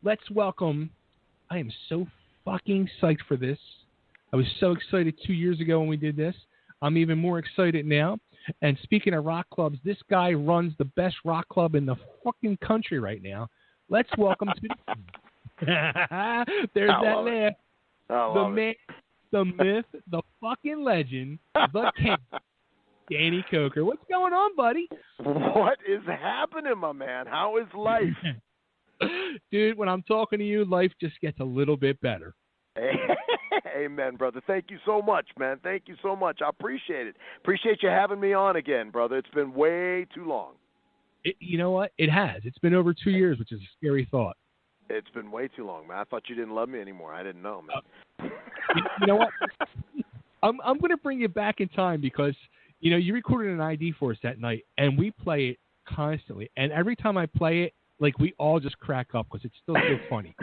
let's welcome. I am so fucking psyched for this. I was so excited 2 years ago when we did this. I'm even more excited now. And speaking of rock clubs, this guy runs the best rock club in the fucking country right now. Let's welcome to there's that laugh. The man, the myth, the fucking legend, the king, Danny Koker. What's going on, buddy? What is happening, my man? How is life? Dude, when I'm talking to you, life just gets a little bit better. Amen, brother. Thank you so much, man. Thank you so much. I appreciate it. Appreciate you having me on again, brother. It's been way too long. You know what? It has. It's been over 2 years, which is a scary thought. It's been way too long, man. I thought you didn't love me anymore. I didn't know, man. You know what? I'm going to bring you back in time because, you recorded an ID for us that night, and we play it constantly. And every time I play it, like, we all just crack up because it's still so funny.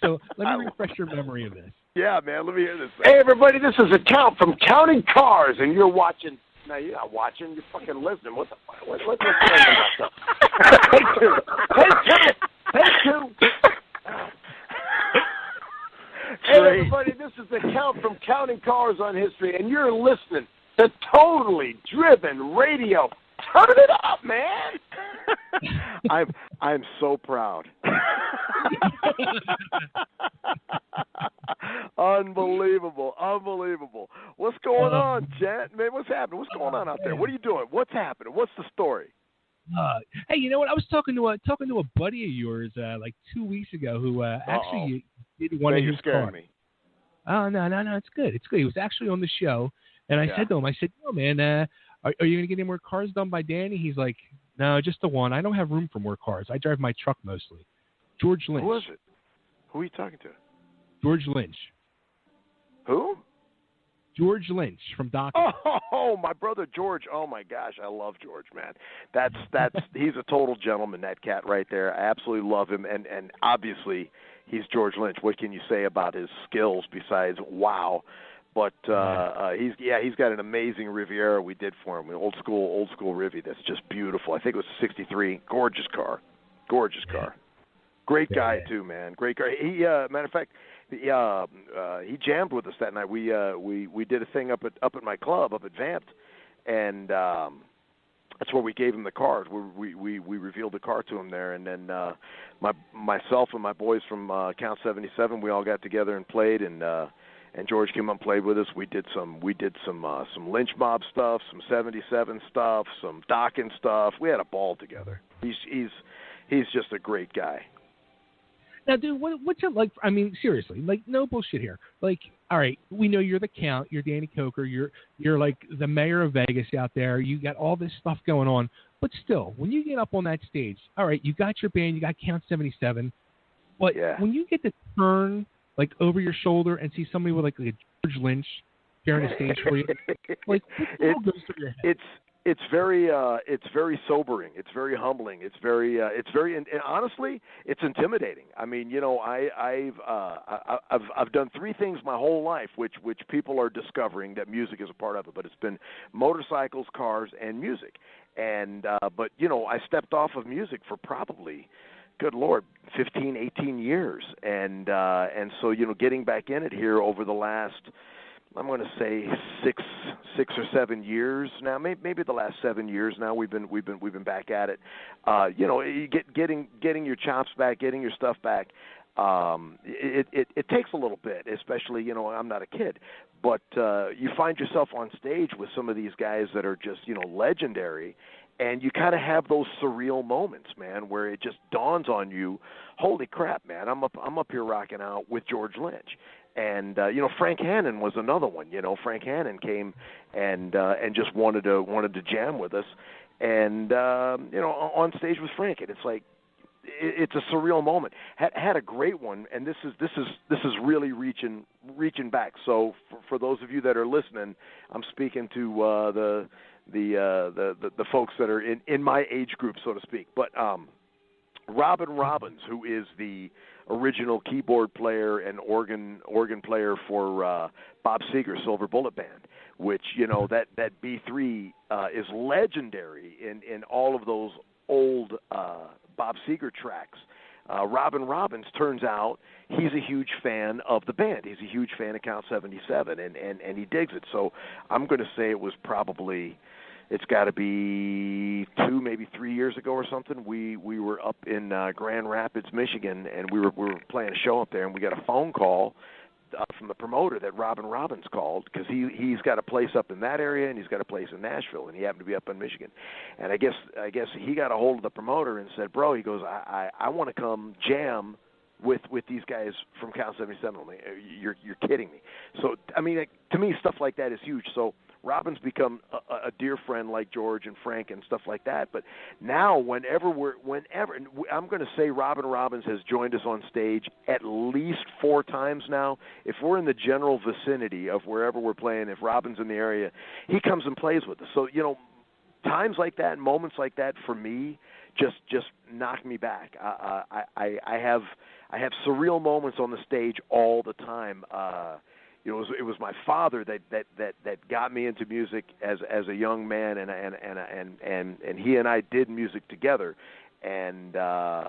So let me refresh your memory of this. Yeah, man. Let me hear this. Hey, everybody. This is a count from Counting Cars, and you're watching. No, you're not watching. You're fucking listening. What the fuck? What's going on? Take two. Take two. Hey, everybody. This is the count from Counting Cars on History, and you're listening to Totally Driven Radio. Turn it up, man. I'm so proud. Unbelievable. What's going on, Jet? Man, what's happening? What's going on out there? What are you doing? What's happening? What's the story? Hey, you know what? I was talking to a buddy of yours like 2 weeks ago who actually did one of his cars. Me. Oh no, it's good. It's good. He was actually on the show, and I said to him, "Oh man, are you gonna get any more cars done by Danny?" He's like, "No, just the one. I don't have room for more cars. I drive my truck mostly." George Lynch. Who is it? Who are you talking to? George Lynch. Who? George Lynch from Doc. Oh, my brother George. Oh my gosh, I love George, man. That's he's a total gentleman, that cat right there. I absolutely love him, and obviously he's George Lynch. What can you say about his skills besides wow? But he's got an amazing Riviera we did for him, an old school Rivi that's just beautiful. I think it was a '63, gorgeous car. Great guy too, man. Great guy. He matter of fact, he jammed with us that night. We did a thing up at my club up at Vamped, and that's where we gave him the car. We revealed the car to him there, and then myself and my boys from Count 77, we all got together and played, and George came up and played with us. We did some Lynch Mob stuff, some 77 stuff, some Dockin stuff. We had a ball together. He's just a great guy. Now, dude, what's it like? I mean, seriously, like, no bullshit here. Like, all right, we know you're the Count, you're Danny Koker, you're like the mayor of Vegas out there. You got all this stuff going on, but still, when you get up on that stage, all right, you got your band, you got Count 77, but when you get to turn like over your shoulder and see somebody with like a George Lynch sharing a stage for you, like, what goes through your head? It's very sobering. It's very humbling. It's very and honestly, it's intimidating. I mean, I've done three things my whole life, which people are discovering that music is a part of it. But it's been motorcycles, cars, and music. And but I stepped off of music for probably, good Lord, 15, 18 years, and so getting back in it here over the last, I'm going to say six or 7 years now, maybe the last 7 years now. We've been back at it. Getting your chops back, getting your stuff back. It takes a little bit, especially I'm not a kid, but you find yourself on stage with some of these guys that are just legendary, and you kind of have those surreal moments, man, where it just dawns on you, holy crap, man, I'm up here rocking out with George Lynch. And Frank Hannon was another one. Frank Hannon came and just wanted to jam with us, and on stage with Frank, and it's like it's a surreal moment. Had a great one, and this is really reaching back. So for those of you that are listening, I'm speaking to the folks that are in my age group, so to speak. But Robin Robbins, who is the original keyboard player and organ player for Bob Seger's Silver Bullet Band, which that B3 is legendary in all of those old Bob Seger tracks. Robin Robbins, turns out he's a huge fan of the band. He's a huge fan of Count 77, and he digs it. So I'm going to say it was probably, it's got to be 2, maybe 3 years ago or something. We were up in Grand Rapids, Michigan, and we were playing a show up there, and we got a phone call from the promoter that Robin Robbins called, because he's got a place up in that area and he's got a place in Nashville, and he happened to be up in Michigan. And I guess he got a hold of the promoter and said, "Bro," he goes, I want to come jam with these guys from Count 77. I'm like, you're kidding me. So I mean, to me, stuff like that is huge. So Robin's become a dear friend like George and Frank and stuff like that. But now, whenever I'm going to say Robin Robbins has joined us on stage at least 4 times now. If we're in the general vicinity of wherever we're playing, if Robin's in the area, he comes and plays with us. So, times like that, moments like that, for me, just knock me back. I have surreal moments on the stage all the time. It was my father that got me into music as a young man, and he and I did music together, and I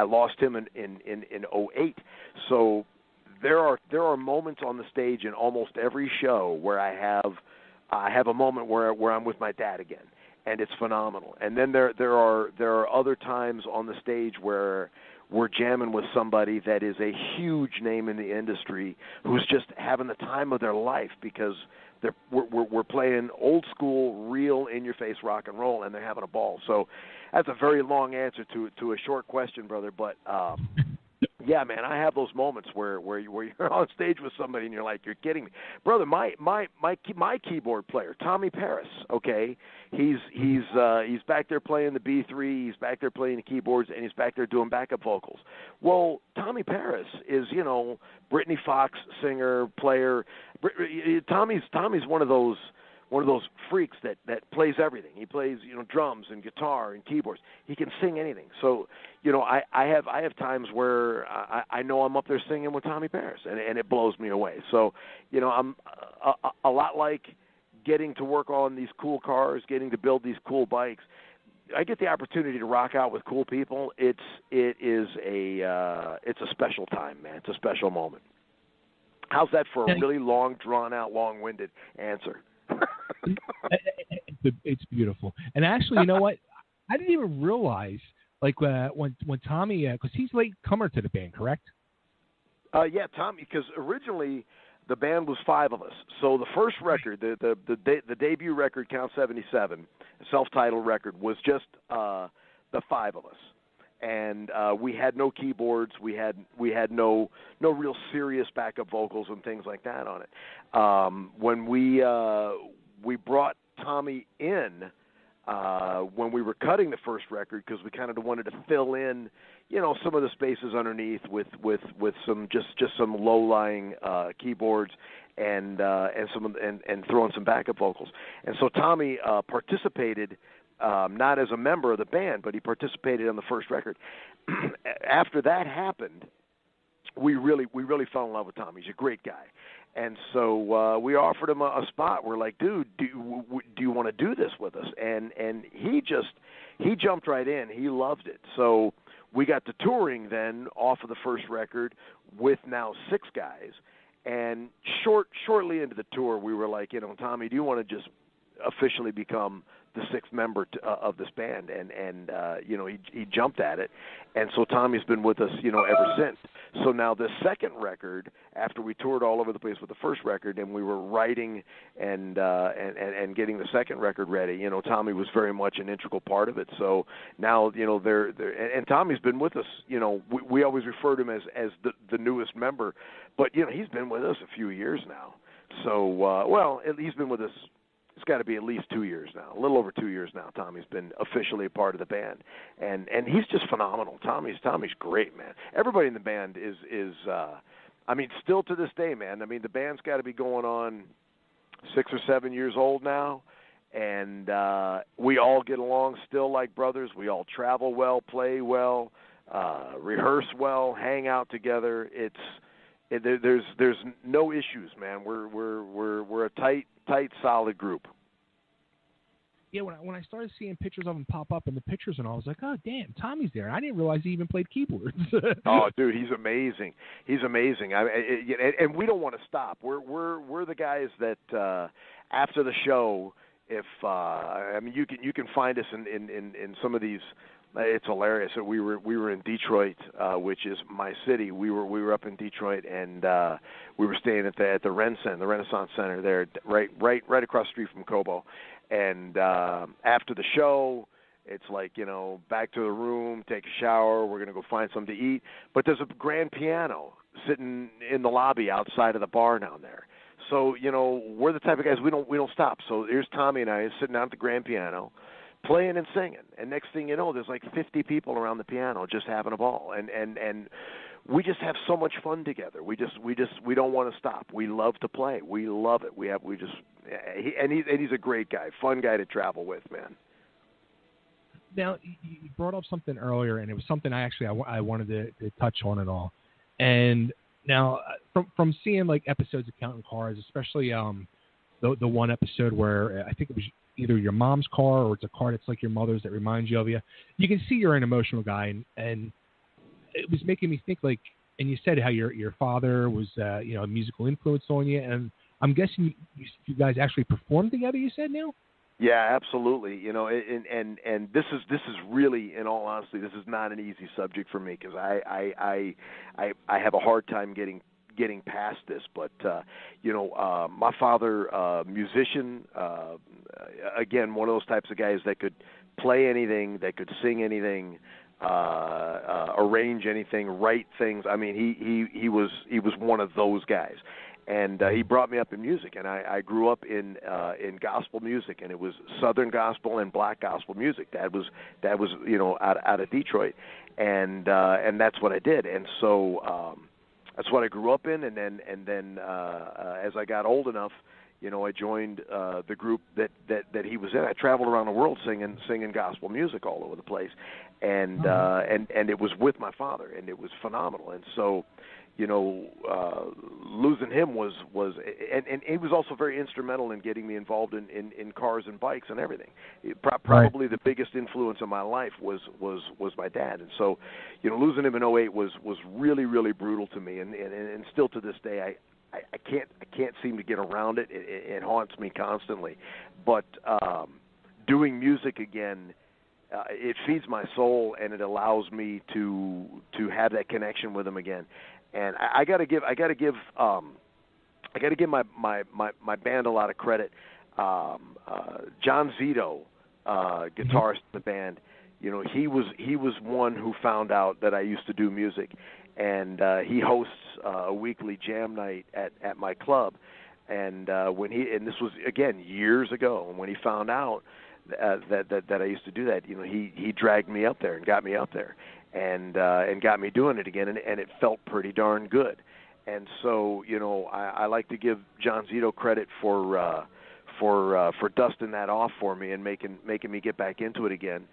lost him in 2008. So there are moments on the stage in almost every show where I have a moment where I'm with my dad again, and it's phenomenal. And then there are other times on the stage where we're jamming with somebody that is a huge name in the industry who's just having the time of their life, because we're playing old school, real, in-your-face rock and roll, and they're having a ball. So that's a very long answer to a short question, brother. But yeah, man, I have those moments where you're on stage with somebody and you're like, you're kidding me, brother. My keyboard player, Tommy Paris. Okay, he's back there playing the B3. He's back there playing the keyboards, and he's back there doing backup vocals. Well, Tommy Paris is Brittany Fox singer, player. Tommy's one of those freaks that plays everything. He plays drums and guitar and keyboards. He can sing anything. So I have times where I know I'm up there singing with Tommy Paris, and it blows me away. So I'm a lot like getting to work on these cool cars, getting to build these cool bikes. I get the opportunity to rock out with cool people. It's a special time, man. It's a special moment. How's that for a really long, drawn-out, long-winded answer? It's beautiful. And actually, you know what? I didn't even realize, when Tommy, because he's late comer to the band, correct? Yeah, Tommy, because originally the band was 5 of us. So the first record, the debut record, Count 77, self-titled record, was just the 5 of us. And we had no keyboards. We had no real serious backup vocals and things like that on it. When we brought Tommy in when we were cutting the first record, because we kind of wanted to fill in, some of the spaces underneath with some just some low-lying keyboards and throw in some backup vocals. And so Tommy participated. Not as a member of the band, but he participated on the first record. After that happened, we really fell in love with Tommy. He's a great guy, and so we offered him a spot. We're like, dude, do you want to do this with us? And he jumped right in. He loved it. So we got to touring then off of the first record with now 6 guys. And shortly into the tour, we were like, Tommy, do you want to just officially become the 6th member of this band? And he jumped at it, and so Tommy's been with us ever since. So now the second record, after we toured all over the place with the first record, and we were writing and getting the second record ready, Tommy was very much an integral part of it. So now they're and Tommy's been with us. We always refer to him as the newest member, but he's been with us a few years now. So he's been with us. It's got to be at least 2 years now, a little over 2 years now. Tommy's been officially a part of the band, and he's just phenomenal. Tommy's great, man. Everybody in the band is still to this day, man. I mean, the band's got to be going on 6 or 7 years old now, and we all get along still like brothers. We all travel well, play well, rehearse well, hang out together. There's no issues, man. We're a tight, solid group. when I started seeing pictures of him pop up in the pictures and all, I was like, oh damn, Tommy's there. I didn't realize he even played keyboards. Oh, dude, he's amazing. He's amazing. And we don't want to stop. We're the guys that after the show, if I mean, you can find us in some of these. It's hilarious. We were in Detroit, which is my city. We were up in Detroit, and we were staying at the Renaissance Center there, right across the street from Cobo. And after the show, it's like, back to the room, take a shower. We're gonna go find something to eat. But there's a grand piano sitting in the lobby outside of the bar down there. So we're the type of guys we don't stop. So here's Tommy and I sitting down at the grand piano, playing and singing, and next thing you know, there's like 50 people around the piano just having a ball, and we just have so much fun together. We don't want to stop. We love to play. We love it. He's a great guy, fun guy to travel with, man. Now you brought up something earlier, and it was something I wanted to touch on it all. And now from seeing like episodes of Counting Cars, especially the one episode where I think it was either your mom's car or it's a car that's like your mother's that reminds you of you. You can see you're an emotional guy, and it was making me think like. And you said how your father was a musical influence on you, and I'm guessing you guys actually performed together. You said now. Yeah, absolutely. And this is really, in all honesty, this is not an easy subject for me because I have a hard time getting past this, but my father, musician, again, one of those types of guys that could play anything, that could sing anything, arrange anything, write things. I mean, he was one of those guys, and he brought me up in music, and I grew up in gospel music, and it was Southern gospel and black gospel music. That was out of Detroit, and that's what I did, and so. That's what I grew up in, and then as I got old enough, I joined the group that he was in. I traveled around the world singing gospel music all over the place, and it was with my father, and it was phenomenal. And so, losing him was and he was also very instrumental in getting me involved in cars and bikes and everything. Probably the biggest influence in my life was my dad. And so, losing him in '08 was really, really brutal to me, and still to this day I can't seem to get around it. It haunts me constantly. But doing music again, it feeds my soul, and it allows me to have that connection with him again. And I got to give my band a lot of credit. John Zito, guitarist in the band, he was one who found out that I used to do music, and he hosts a weekly jam night at my club. And and this was again years ago, and when he found out that I used to do that, he dragged me up there and got me up there. And got me doing it again, and it felt pretty darn good. And so, I like to give John Zito credit for dusting that off for me and making me get back into it again.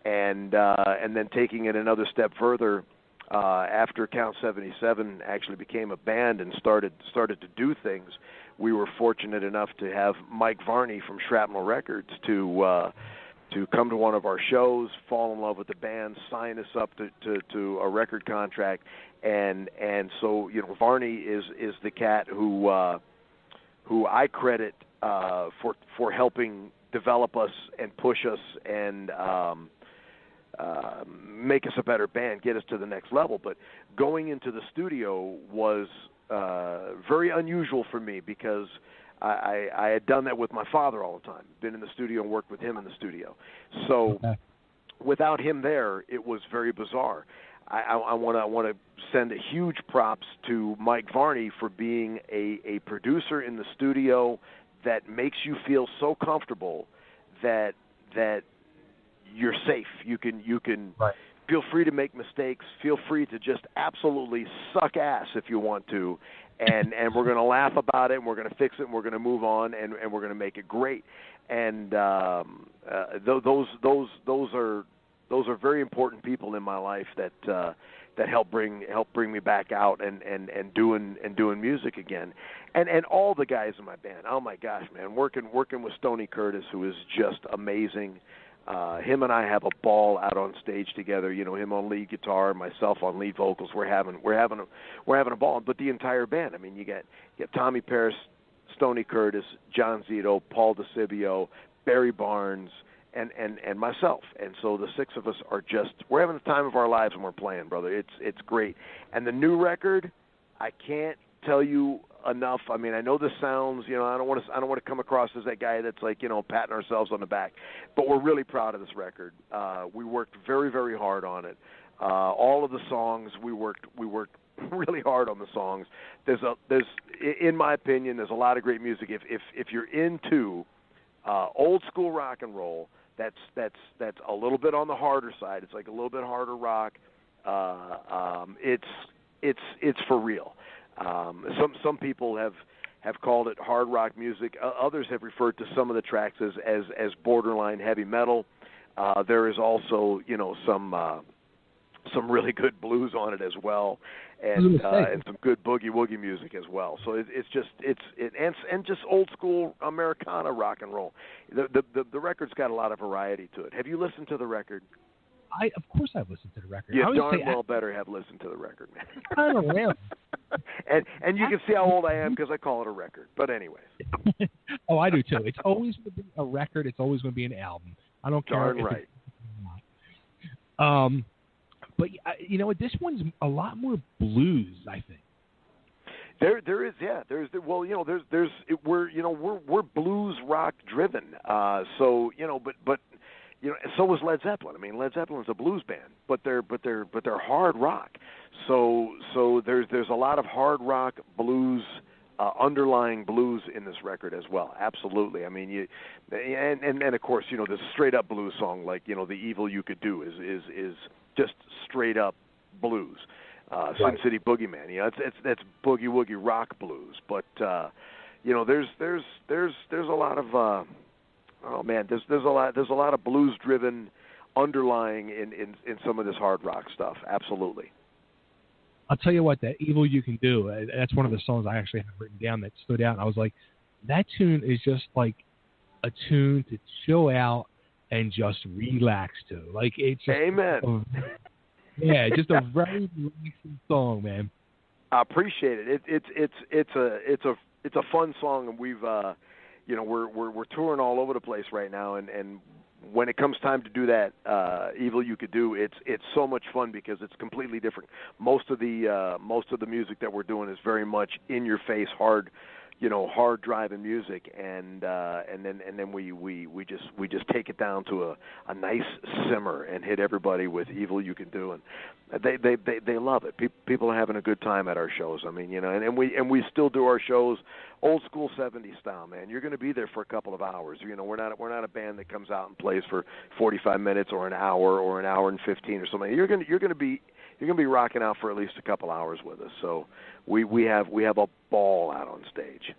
And then taking it another step further, after Count 77 actually became a band and started to do things, we were fortunate enough to have Mike Varney from Shrapnel Records to come to one of our shows, fall in love with the band, sign us up to a record contract, and so Varney is the cat who I credit for helping develop us and push us and make us a better band, get us to the next level. But going into the studio was very unusual for me because I had done that with my father all the time, been in the studio and worked with him in the studio. So without him there, it was very bizarre. I want to send a huge props to Mike Varney for being a producer in the studio that makes you feel so comfortable that you're safe. You can feel free to make mistakes. Feel free to just absolutely suck ass if you want to. And we're going to laugh about it, and we're going to fix it, and we're going to move on, and we're going to make it great. And those are those are very important people in my life that help bring me back out and doing music again. And all the guys in my band. Oh my gosh, man, working with Stoney Curtis, who is just amazing. Him and I have a ball out on stage together. You know, him on lead guitar, myself on lead vocals. We're having a ball. But the entire band. I mean, you get Tommy Paris, Stoney Curtis, John Zito, Paul DeCibio, Barry Barnes, and myself. And so the six of us we're having the time of our lives when we're playing, brother. It's great. And the new record, I can't tell you enough. I mean, I know this sounds, you know, I don't want to come across as that guy that's like, you know, patting ourselves on the back, but we're really proud of this record. We worked very, very hard on it. All of the songs we worked really hard on the songs. There's in my opinion, there's a lot of great music. If you're into old school rock and roll, that's a little bit on the harder side. It's like a little bit harder rock. It's for real. Some people have called it hard rock music. Others have referred to some of the tracks as borderline heavy metal. There is also, you know, some really good blues on it as well, and some good boogie woogie music as well. So it's just old school Americana rock and roll. The record's got a lot of variety to it. Have you listened to the record? Of course I've listened to the record. You darn well better have listened to the record, man. I don't know. and you can see how old I am because I call it a record. But anyways. Oh, I do too. It's always going to be a record. It's always going to be an album. I don't care. Darn right. But you know what? This one's a lot more blues, I think. There is, yeah. We're blues rock driven. So you know, but. You know, so was Led Zeppelin. I mean, Led Zeppelin's a blues band, but they're hard rock. So there's a lot of hard rock blues, underlying blues in this record as well. Absolutely. I mean, and of course, you know, this straight up blues song like, you know, The Evil You Could Do is just straight up blues. Sin City Boogeyman. You know, that's boogie woogie rock blues. But you know, there's a lot of oh man, there's a lot of blues driven underlying in some of this hard rock stuff. Absolutely. I'll tell you what, that Evil You Can Do, that's one of the songs I actually have written down that stood out. And I was like, that tune is just like a tune to chill out and just relax to. Like it's just Amen. Yeah, just a very relaxing song, man. I appreciate it. It's a fun song, and we've you know, we're touring all over the place right now, and when it comes time to do that Evil You Could Do, it's so much fun because it's completely different. Most of the music that we're doing is very much in your face, hard driving music, and then we just take it down to a nice simmer and hit everybody with Evil You Can Do, and they love it. People are having a good time at our shows. I mean, you know, and we still do our shows old school 70s style, man. You're going to be there for a couple of hours. You know, we're not a band that comes out and plays for 45 minutes or an hour and 15 or something. You're going to be rocking out for at least a couple hours with us. So we have a ball out on stage.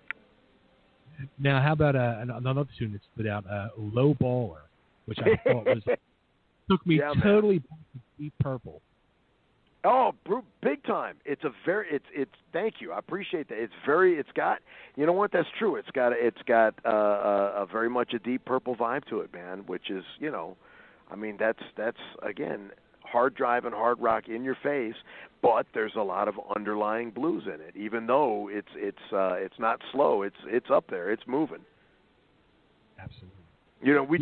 Now, how about another tune that stood out, "Low Baller," which I thought took me totally back to Deep Purple. Oh, big time! It's thank you. I appreciate that. It's got, you know what? That's true. It's got a very much a Deep Purple vibe to it, man. Which is, you know, I mean, that's again hard driving, hard rock in your face, but there's a lot of underlying blues in it. Even though it's not slow, it's up there, it's moving. Absolutely. You know, we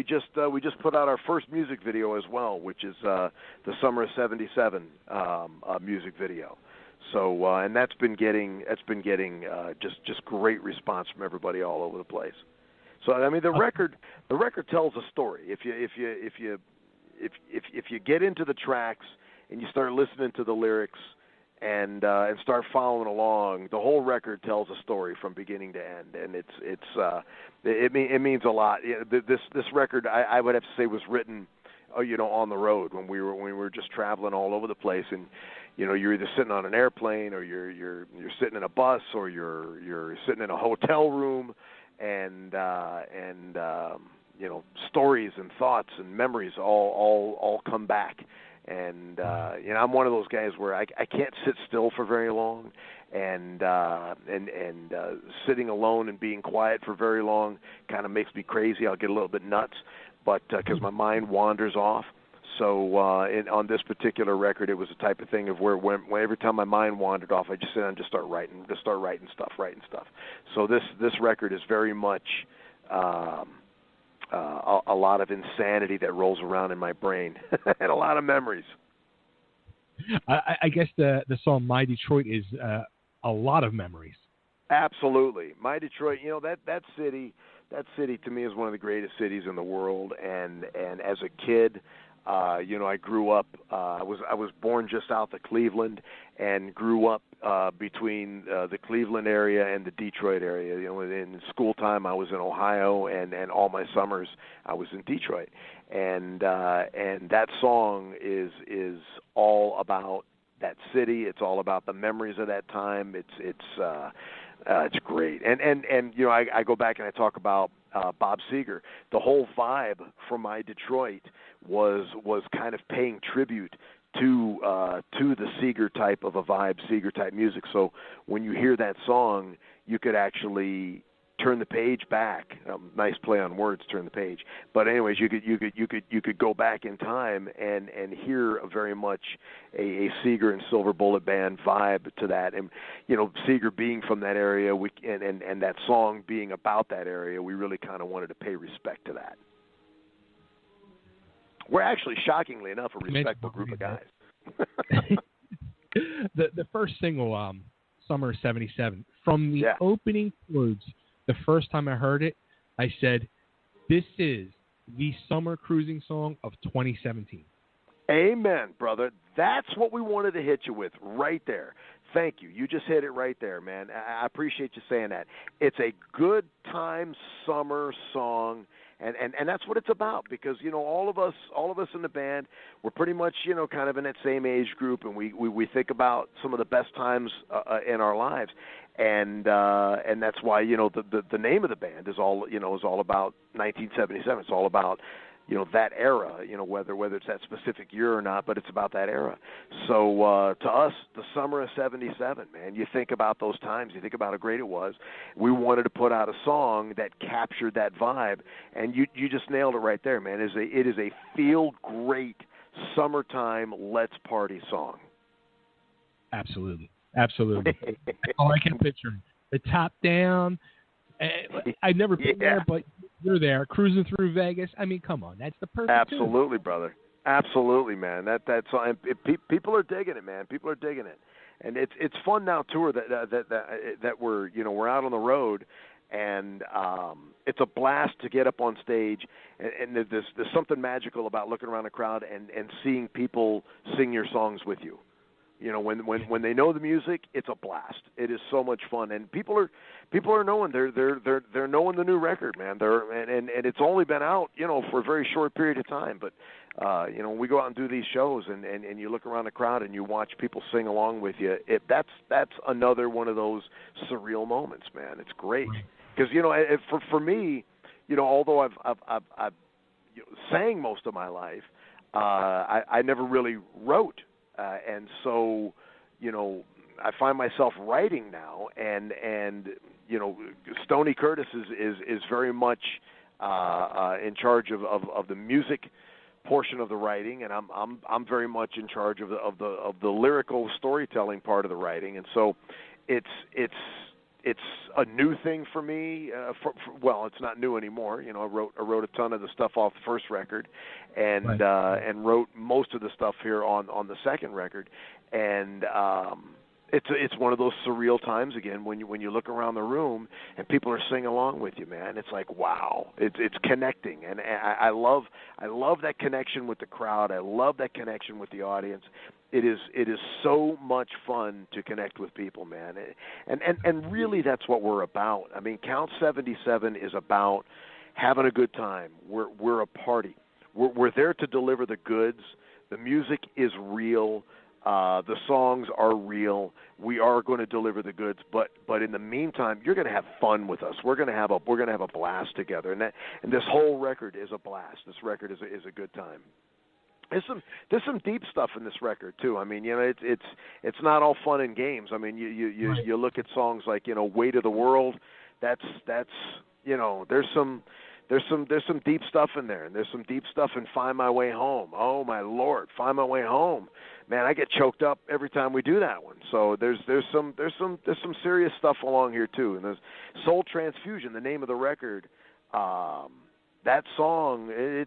just put out our first music video as well, which is the Summer of '77 music video. So and that's been getting just great response from everybody all over the place. So I mean, the record tells a story. If you get into the tracks and you start listening to the lyrics and start following along, the whole record tells a story from beginning to end, and it means a lot. This record, I would have to say, was written, you know, on the road when we were just traveling all over the place, and you know, you're either sitting on an airplane or you're sitting in a bus or you're sitting in a hotel room, and stories and thoughts and memories all come back. And I'm one of those guys where I can't sit still for very long, and sitting alone and being quiet for very long kind of makes me crazy. I'll get a little bit nuts, but because my mind wanders off. So on this particular record, it was the type of thing of where when every time my mind wandered off, I just sit down and just start writing stuff. So this record is very much a lot of insanity that rolls around in my brain and a lot of memories. I guess the song My Detroit is a lot of memories. Absolutely. My Detroit, that city to me is one of the greatest cities in the world. And as a kid, I grew up, I was born just south of Cleveland and grew up between the Cleveland area and the Detroit area. In school time I was in Ohio, and all my summers I was in Detroit. And that song is all about that city. It's all about the memories of that time. It's great. And I go back and I talk about Bob Seger. The whole vibe from My Detroit was kind of paying tribute to the Seger type of a vibe, Seger type music. So when you hear that song, you could actually turn the page back. Nice play on words, turn the page. But anyways, you could go back in time and hear very much a Seger and Silver Bullet Band vibe to that. And Seger being from that area, and that song being about that area, we really kind of wanted to pay respect to that. We're actually, shockingly enough, a respectful group of guys. The first single, Summer of '77, from the opening words, the first time I heard it, I said, this is the summer cruising song of 2017. Amen, brother. That's what we wanted to hit you with right there. Thank you. You just hit it right there, man. I appreciate you saying that. It's a good time summer song. And that's what it's about, because all of us in the band, we're pretty much kind of in that same age group, and we think about some of the best times in our lives, and that's why the name of the band is all about 1977. It's all about that era, whether it's that specific year or not, but it's about that era. So to us, the summer of '77, man, you think about those times, you think about how great it was. We wanted to put out a song that captured that vibe, and you just nailed it right there, man. It is a feel great summertime let's party song. Absolutely. That's all I can picture. The top down. I've never been there, but you're there cruising through Vegas. I mean, come on, that's the perfect. Absolutely, brother. Absolutely, man. That's people are digging it, man. People are digging it, and it's fun now too that we're out on the road, and it's a blast to get up on stage, and there's something magical about looking around the crowd and seeing people sing your songs with you. When they know the music, it's a blast. It is so much fun, and people are knowing they're knowing the new record, man. And it's only been out, for a very short period of time. But when we go out and do these shows, and you look around the crowd and you watch people sing along with you, that's another one of those surreal moments, man. It's great because for me, although I've sang most of my life, I never really wrote. And so, I find myself writing now, and Stoney Curtis is very much in charge of the music portion of the writing, and I'm very much in charge of the lyrical storytelling part of the writing, and so it's a new thing for me. Well, it's not new anymore. I wrote a ton of the stuff off the first record, and wrote most of the stuff here on the second record, and it's one of those surreal times again when you look around the room and people are singing along with you, man. It's like, wow, it's connecting, and I love that connection with the crowd. I love that connection with the audience. It is so much fun to connect with people, man. And really that's what we're about. I mean, Count 77 is about having a good time. We're a party. We're there to deliver the goods. The music is real. The songs are real. We are going to deliver the goods, but in the meantime, you're going to have fun with us. We're going to have a blast together, and this whole record is a blast. This record is a good time. There's some deep stuff in this record too. I mean, it's not all fun and games. I mean, you look at songs like Weight of the World. That's there's some deep stuff in there, and there's some deep stuff in Find My Way Home. Oh my Lord, Find My Way Home. Man, I get choked up every time we do that one. So there's some serious stuff along here too. And there's Soul Transfusion, the name of the record. That song, there's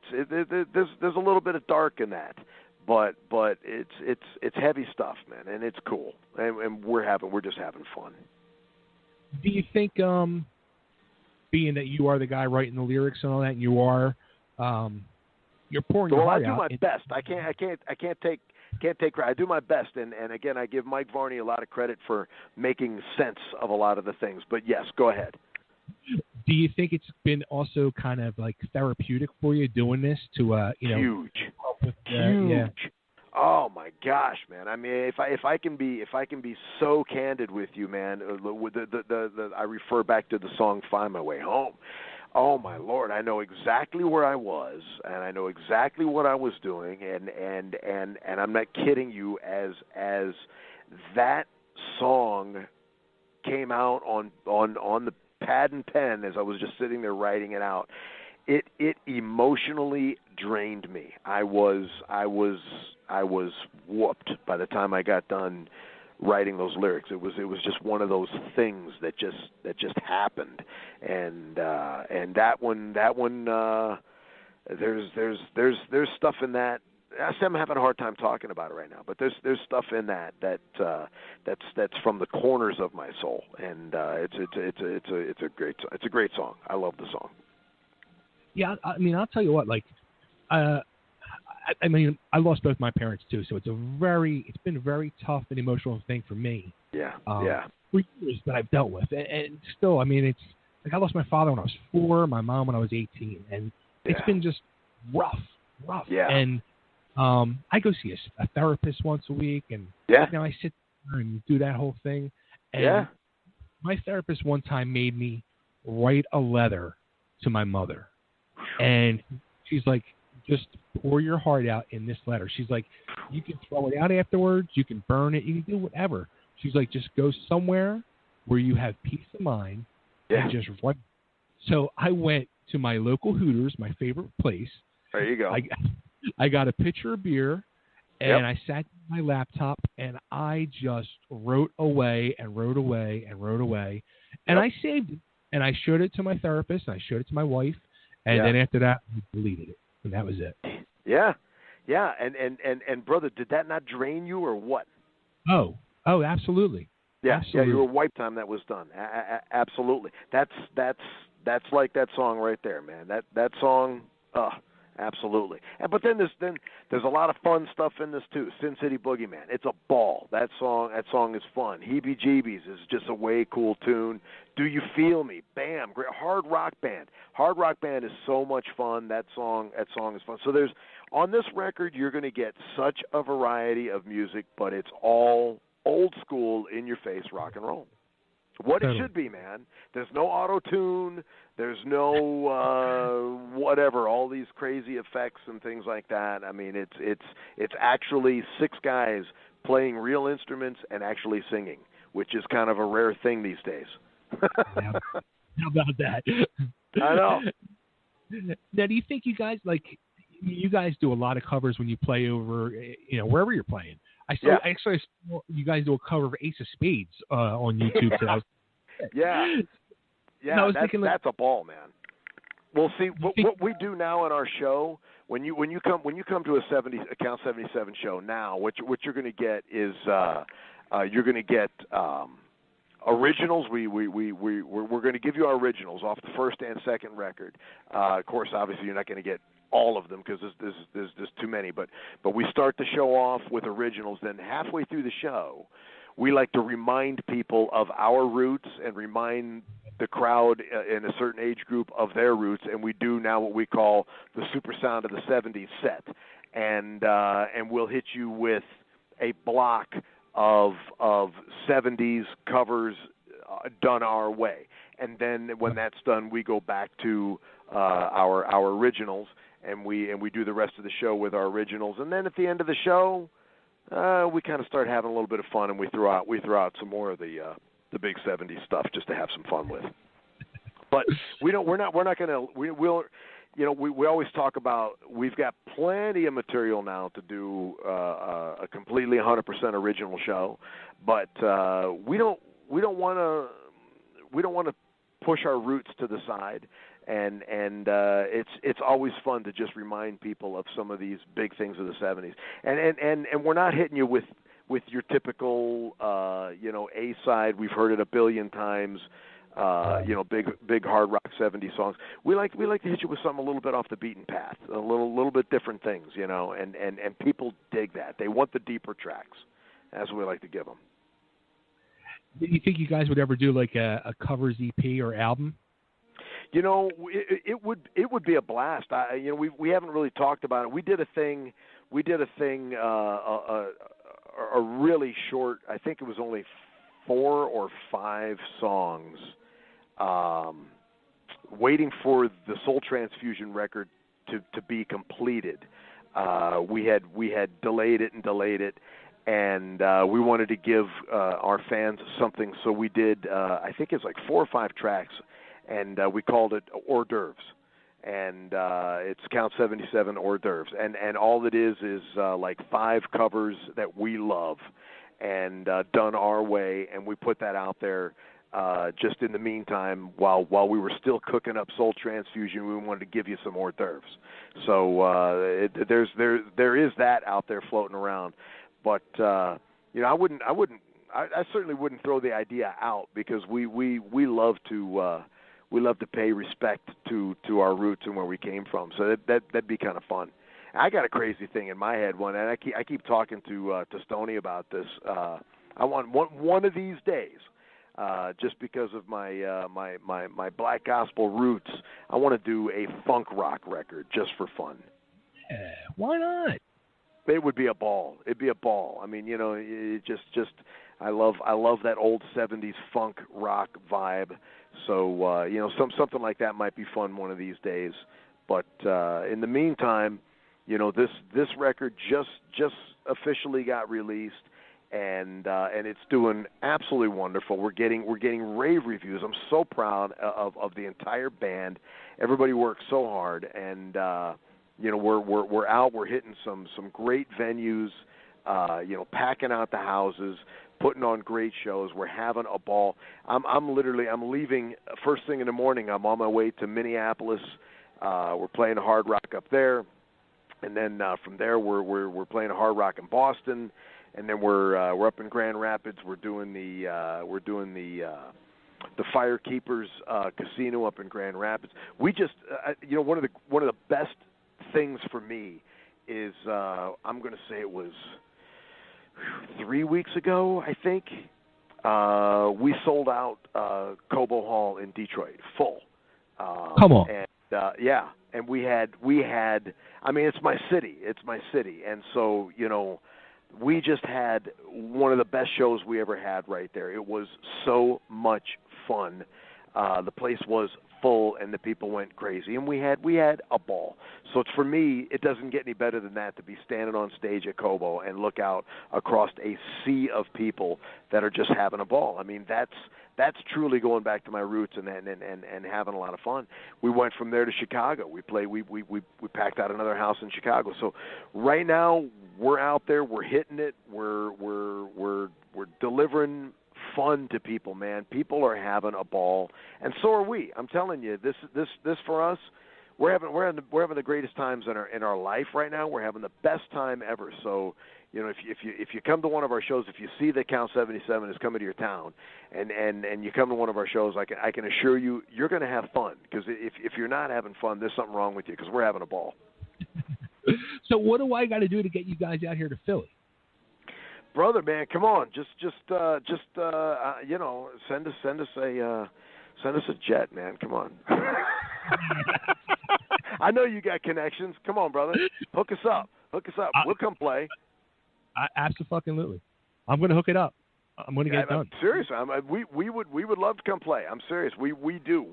a little bit of dark in that, but it's heavy stuff, man, and it's cool, and we're just having fun. Do you think, being that you are the guy writing the lyrics and all that, and you are, you're pouring your heart out? Well, I do my best. I can't take credit. I do my best, and again, I give Mike Varney a lot of credit for making sense of a lot of the things. But yes, go ahead. Do you think it's been also kind of like therapeutic for you doing this to huge, huge? Yeah. Oh my gosh, man! I mean, if I can be so candid with you, man, I refer back to the song "Find My Way Home." Oh my Lord, I know exactly where I was, and I know exactly what I was doing, and I'm not kidding you. As that song came out on the pad and pen, as I was just sitting there writing it out, it emotionally drained me. I was whooped by the time I got done writing those lyrics. It was just one of those things that just happened, and that one there's stuff in that. I'm having a hard time talking about it right now, but there's stuff in that's from the corners of my soul, and it's a great song. I love the song. Yeah, I mean, I'll tell you what, like, I mean, I lost both my parents too, so it's been a very tough and emotional thing for me. Yeah, for years that I've dealt with, and still, I mean, it's like I lost my father when I was 4, my mom when I was 18, and it's been just rough. Yeah. And I go see a therapist once a week, and I sit there and do that whole thing. And my therapist one time made me write a letter to my mother, and she's like, just pour your heart out in this letter. She's like, you can throw it out afterwards, you can burn it, you can do whatever. She's like, just go somewhere where you have peace of mind and just write. So I went to my local Hooters, my favorite place. There you go. I got a pitcher of beer, and I sat on my laptop, and I just wrote away and wrote away and wrote away. And I saved it, and I showed it to my therapist, and I showed it to my wife, and then after that, we deleted it, and that was it. Yeah. And brother, did that not drain you or what? Oh, absolutely. Yeah, absolutely. You were wiped time that was done. Absolutely. That's like that song right there, man. That song, absolutely. But then there's a lot of fun stuff in this too. Sin City Boogeyman, it's a ball. That song is fun. Heebie Jeebies is just a way cool tune. Do You Feel Me? Bam, great. Hard Rock Band. Hard Rock Band is so much fun. That song is fun. So on this record, you're going to get such a variety of music, but it's all old school, in your face rock and roll. What it should be, man. There's no auto-tune. There's no whatever, all these crazy effects and things like that. I mean, it's actually 6 guys playing real instruments and actually singing, which is kind of a rare thing these days. How about that? I know. Now, do you think you guys do a lot of covers when you play over, wherever you're playing? I saw you guys do a cover of Ace of Spades on YouTube today. Yeah, that's a ball, man. Well, see what we do now in our show. When you come to a Count 77 show now, what you're going to get is you're going to get originals. We're going to give you our originals off the first and second record. Of course, obviously, you're not going to get all of them because there's too many. But we start the show off with originals. Then halfway through the show, we like to remind people of our roots and remind the crowd in a certain age group of their roots. And we do now what we call the Super Sound of the 70s set. And we'll hit you with a block of 70s covers done our way. And then when that's done, we go back to our originals, and we do the rest of the show with our originals. And then at the end of the show, we kind of start having a little bit of fun, and we throw out some more of the big 70s stuff just to have some fun with. But we always talk about, we've got plenty of material now to do a completely 100% original show, but we don't want to push our roots to the side, and it's always fun to just remind people of some of these big things of the 70s, and we're not hitting you with your typical A side. We've heard it a billion times. Big hard rock 70s songs. We like to hit you with something a little bit off the beaten path, a little bit different things, and people dig that. They want the deeper tracks. That's what we like to give them. Do you think you guys would ever do like a covers EP or album? It would be a blast. We haven't really talked about it. We did a thing, a really short. I think it was only 4 or 5 songs. Waiting for the Soul Transfusion record to be completed. We had delayed it, and we wanted to give our fans something, so we did. I think it's like 4 or 5 tracks, and we called it hors d'oeuvres, and it's Count 77 hors d'oeuvres, and all it is like 5 covers that we love, and done our way, and we put that out there. Just in the meantime, while we were still cooking up Soul Transfusion, we wanted to give you some hors d'oeuvres. So there is that out there floating around, but I certainly wouldn't throw the idea out, because we love to pay respect to our roots and where we came from. So that'd be kind of fun. I got a crazy thing in my head, and I keep talking to Stoney about this. I want one of these days. Just because of my black gospel roots, I want to do a funk rock record just for fun. Why not? It would be a ball. It'd be a ball. I mean, it just I love that old 70s funk rock vibe. So something like that might be fun one of these days. But in the meantime, this record just officially got released. And it's doing absolutely wonderful. We're getting rave reviews. I'm so proud of the entire band. Everybody works so hard, and we're out. We're hitting some great venues. Packing out the houses, putting on great shows. We're having a ball. I'm leaving first thing in the morning. I'm on my way to Minneapolis. We're playing Hard Rock up there, and then from there we're playing Hard Rock in Boston. And then we're up in Grand Rapids. We're doing the Firekeepers Casino up in Grand Rapids. We just one of the best things for me is I'm going to say it was 3 weeks ago, I think. We sold out Cobo Hall in Detroit full. Come on. And and we had. I mean, it's my city, and so we just had one of the best shows we ever had right there. It was so much fun. The place was full, and the people went crazy, and we had a ball. So for me, it doesn't get any better than that, to be standing on stage at Cobo and look out across a sea of people that are just having a ball. I mean, that's truly going back to my roots and having a lot of fun. We went from there to Chicago. We packed out another house in Chicago. So right now we're out there. We're hitting it. We're delivering fun to people, man. People are having a ball, and so are we. I'm telling you, this for us, we're having the greatest times in our life right now. We're having the best time ever. So, if you come to one of our shows, if you see that Count 77 is coming to your town, and you come to one of our shows, I can assure you, you're going to have fun. Because if you're not having fun, there's something wrong with you. Because we're having a ball. So what do I got to do to get you guys out here to Philly? Brother, man, come on, just send us a jet, man. Come on. I know you got connections. Come on, brother, hook us up. We'll come play. Absolutely. I'm going to hook it up. I'm going to get it done. I'm serious. We would love to come play. I'm serious. We do.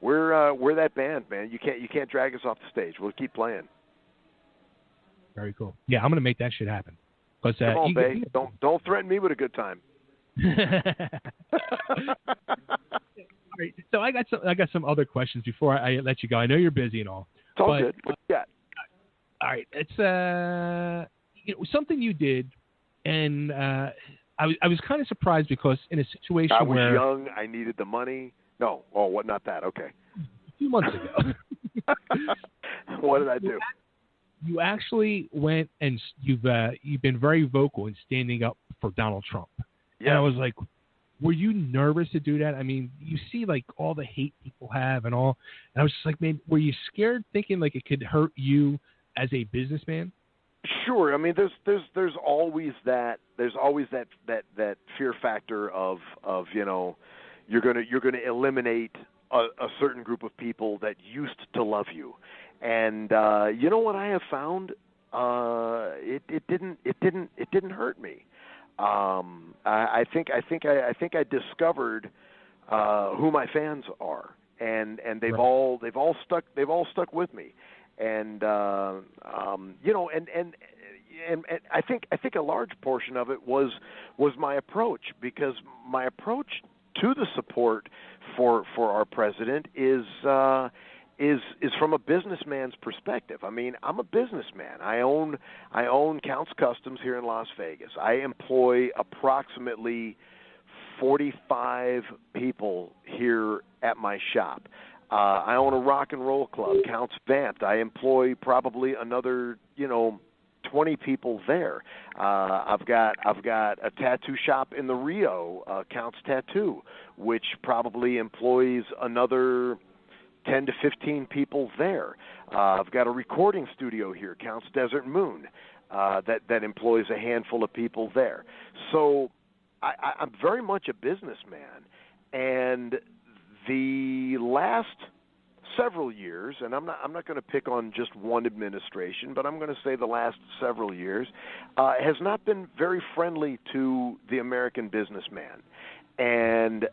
We're that band, man. You can't drag us off the stage. We'll keep playing. Very cool. Yeah, I'm going to make that shit happen. Come on, Bay. Don't threaten me with a good time. All right, so I got some other questions before I let you go. I know you're busy and all. It's all good. What you got? All right, it's something you did, and I was kind of surprised because in a situation I was where young, I needed the money. No, what? Not that. Okay. A few months ago. What did I do? You actually went and you've been very vocal in standing up for Donald Trump. Yeah. And I was like, were you nervous to do that? I mean, you see like all the hate people have and all. And I was just like, man, were you scared thinking like it could hurt you as a businessman? Sure. I mean, there's always that fear factor of you're gonna eliminate a certain group of people that used to love you. And you know what I have found? It didn't hurt me. I think I discovered who my fans are, and they've all stuck with me, and and I think a large portion of it was my approach, because my approach to the support for our president is from a businessman's perspective. I mean, I'm a businessman. I own Counts Customs here in Las Vegas. I employ approximately 45 people here at my shop. I own a rock and roll club, Counts Vamped. I employ probably another 20 people there. I've got a tattoo shop in the Rio, Counts Tattoo, which probably employs another 10 to 15 people there. I've got a recording studio here, Counts Desert Moon, that employs a handful of people there. So I'm very much a businessman, and the last several years, and I'm not going to pick on just one administration, but I'm going to say the last several years has not been very friendly to the American businessman. And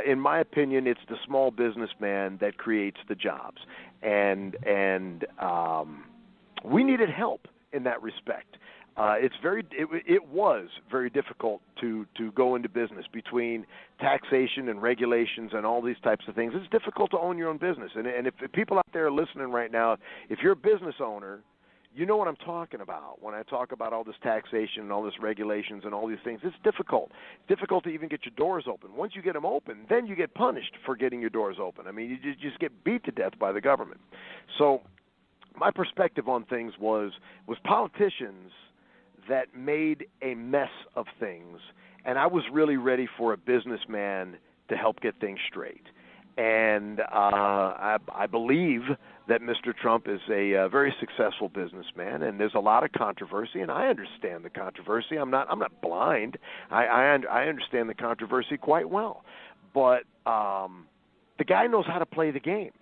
in my opinion, it's the small businessman that creates the jobs, and we needed help in that respect. It was very difficult to go into business between taxation and regulations and all these types of things. It's difficult to own your own business, and if people out there are listening right now, if you're a business owner, you know what I'm talking about when I talk about all this taxation and all this regulations and all these things. It's difficult. It's difficult to even get your doors open. Once you get them open, then you get punished for getting your doors open. I mean, you just get beat to death by the government. So my perspective on things was politicians that made a mess of things, and I was really ready for a businessman to help get things straight. And I believe that Mr. Trump is a very successful businessman, and there's a lot of controversy, and I understand the controversy. I'm not blind. I understand the controversy quite well, but the guy knows how to play the game,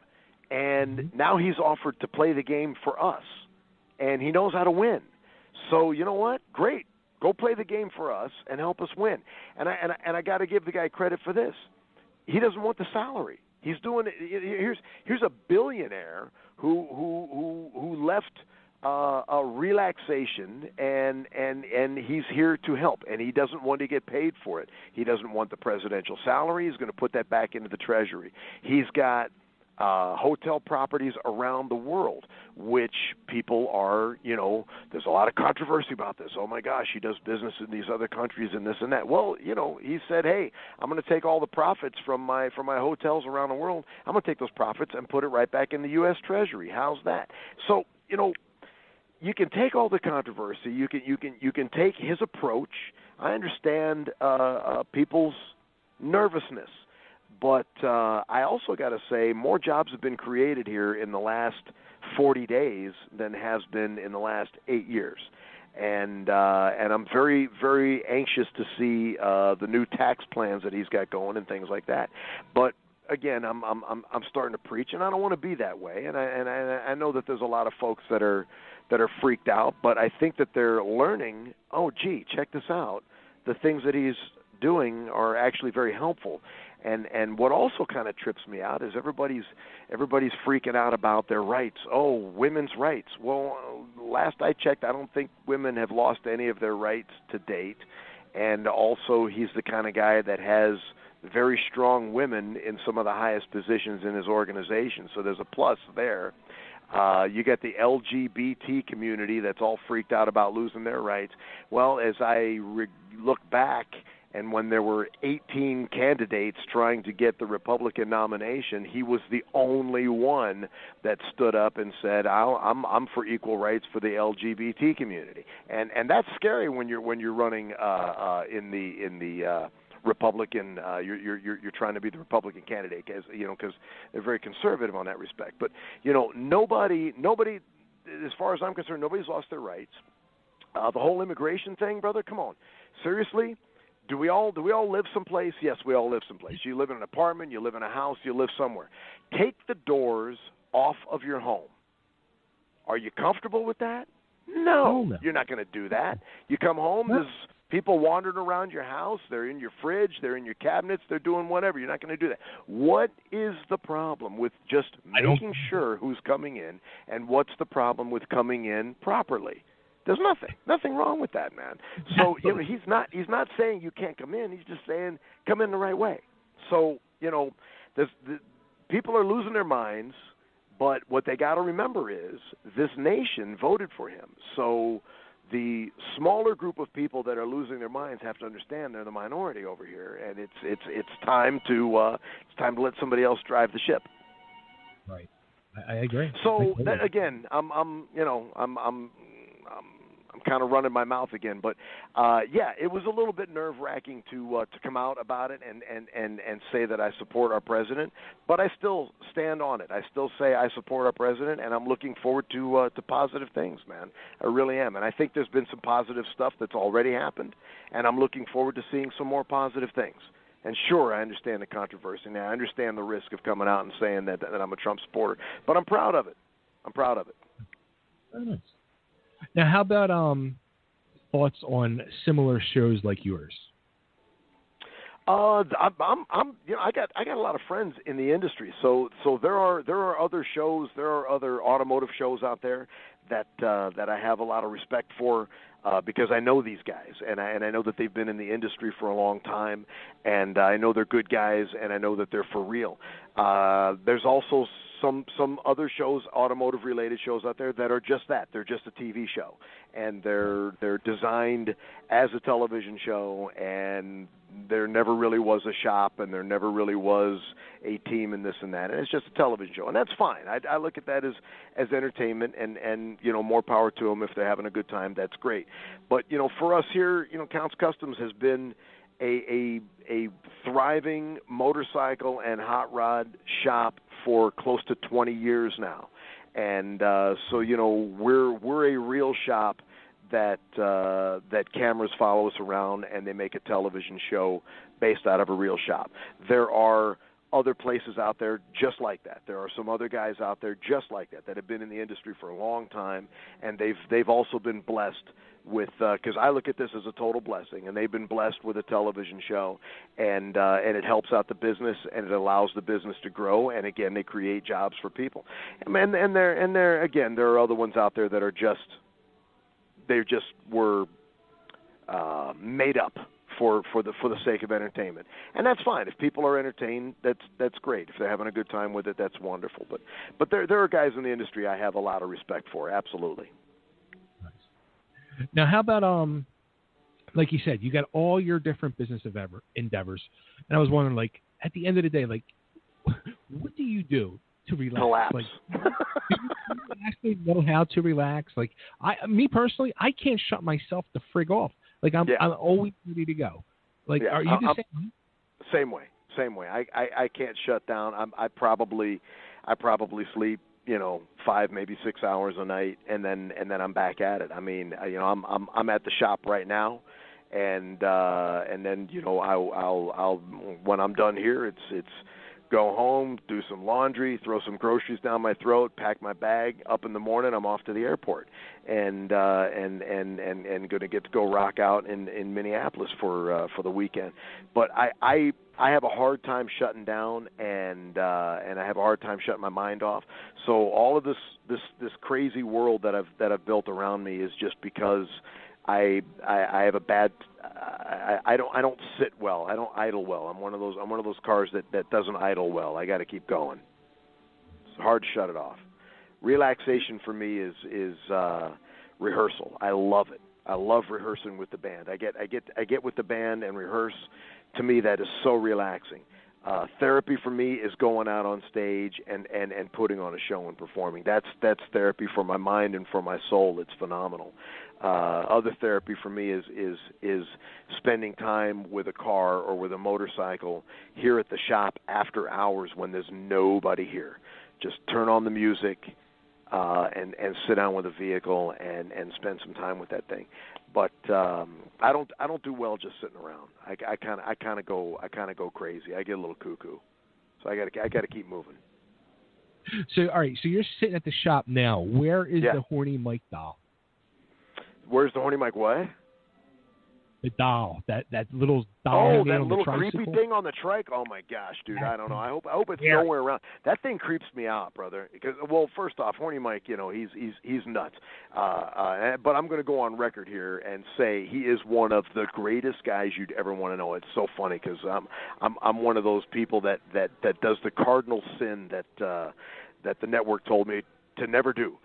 and now he's offered to play the game for us, and he knows how to win. So you know what? Great, go play the game for us and help us win. And I got to give the guy credit for this. He doesn't want the salary. He's doing it. Here's a billionaire who left a relaxation, and he's here to help, and he doesn't want to get paid for it. He doesn't want the presidential salary. He's going to put that back into the Treasury. He's got hotel properties around the world, which people are, there's a lot of controversy about this. Oh my gosh, he does business in these other countries and this and that. Well, he said, hey, I'm going to take all the profits from my hotels around the world. I'm going to take those profits and put it right back in the U.S. Treasury. How's that? So, you can take all the controversy. You can take his approach. I understand people's nervousness. But I also got to say, more jobs have been created here in the last 40 days than has been in the last 8 years, and I'm very, very anxious to see the new tax plans that he's got going and things like that. But again, I'm starting to preach, and I don't want to be that way. And I know that there's a lot of folks that are freaked out, but I think that they're learning. Oh, gee, check this out. The things that he's doing are actually very helpful. And what also kind of trips me out is everybody's freaking out about their rights. Oh, women's rights. Well, last I checked, I don't think women have lost any of their rights to date. And also, he's the kind of guy that has very strong women in some of the highest positions in his organization. So there's a plus there. You get the LGBT community that's all freaked out about losing their rights. Well, as I look back, and when there were 18 candidates trying to get the Republican nomination, he was the only one that stood up and said, "I'm for equal rights for the LGBT community," and that's scary when you're running in the Republican. You're trying to be the Republican candidate, because they're very conservative on that respect. But nobody, as far as I'm concerned, nobody's lost their rights. The whole immigration thing, brother, come on, seriously. Do we all live someplace? Yes, we all live someplace. You live in an apartment, you live in a house, you live somewhere. Take the doors off of your home. Are you comfortable with that? No. You're not going to do that. You come home, there's people wandering around your house, they're in your fridge, they're in your cabinets, they're doing whatever. You're not going to do that. What is the problem with just making sure who's coming in, and what's the problem with coming in properly? There's nothing wrong with that, man. So he's not saying you can't come in. He's just saying come in the right way. So people are losing their minds, but what they got to remember is this nation voted for him. So the smaller group of people that are losing their minds have to understand they're the minority over here, and it's time to let somebody else drive the ship. Right, I agree. So that, again, I'm kind of running my mouth again, but it was a little bit nerve-wracking to come out about it and say that I support our president, but I still stand on it. I still say I support our president, and I'm looking forward to positive things, man. I really am, and I think there's been some positive stuff that's already happened, and I'm looking forward to seeing some more positive things. And sure, I understand the controversy. Now, I understand the risk of coming out and saying that I'm a Trump supporter, but I'm proud of it. Very nice. Now, how about thoughts on similar shows like yours? I got a lot of friends in the industry, so there are other shows, there are other automotive shows out there that I have a lot of respect for. Because I know these guys, and I know that they've been in the industry for a long time, and I know they're good guys, and I know that they're for real. There's also some other shows, automotive-related shows out there that are just that. They're just a TV show, and they're designed as a television show, and there never really was a shop, and there never really was a team and this and that, and it's just a television show, and that's fine. I look at that as entertainment, and more power to them if they're having a good time. That's great. But for us here, Counts Customs has been a thriving motorcycle and hot rod shop for close to 20 years now, and so we're a real shop that cameras follow us around, and they make a television show based out of a real shop. There are other places out there just like that. There are some other guys out there just like that have been in the industry for a long time, and they've also been blessed with, because I look at this as a total blessing, and they've been blessed with a television show, and it helps out the business, and it allows the business to grow, and again, they create jobs for people. And there again, there are other ones out there that are they just were made up for the sake of entertainment, and that's fine. If people are entertained, that's great. If they're having a good time with it, that's wonderful. But there are guys in the industry I have a lot of respect for. Absolutely. Nice. Now, how about like you said, you got all your different business endeavors, and I was wondering, like, at the end of the day, like, what do you do to relax? Collapse. Like, do you actually know how to relax? Like, me personally, I can't shut myself the frig off. Like, I'm always ready to go. Like, are you the same? Same way. I can't shut down. I probably sleep 5, maybe 6 hours a night, and then I'm back at it. I mean, I'm at the shop right now, and then I'll when I'm done here, it's go home, do some laundry, throw some groceries down my throat, pack my bag. Up in the morning, I'm off to the airport, and going to get to go rock out in Minneapolis for the weekend. But I have a hard time shutting down, and I have a hard time shutting my mind off. So all of this crazy world that I've built around me is just because I have a bad. I don't sit well. I don't idle well. I'm one of those cars that doesn't idle well. I got to keep going. It's hard to shut it off. Relaxation for me is rehearsal. I love it. I love rehearsing with the band. I get with the band and rehearse. To me, that is so relaxing. Therapy for me is going out on stage and putting on a show and performing. That's therapy for my mind and for my soul. It's phenomenal. Other therapy for me is spending time with a car or with a motorcycle here at the shop after hours when there's nobody here. Just turn on the music and sit down with a vehicle and spend some time with that thing. But I don't do well just sitting around. I kind of go crazy. I get a little cuckoo. So I got to keep moving. So all right, so you're sitting at the shop now. Where is the Horny Mike doll? Where's the Horny Mike what? The doll, that little doll. Oh, that little creepy thing on the trike. Oh my gosh, dude! I don't know. I hope it's nowhere around. That thing creeps me out, brother. Because first off, Horny Mike, he's nuts. But I'm going to go on record here and say he is one of the greatest guys you'd ever want to know. It's so funny because I'm one of those people that does the cardinal sin that the network told me to never do.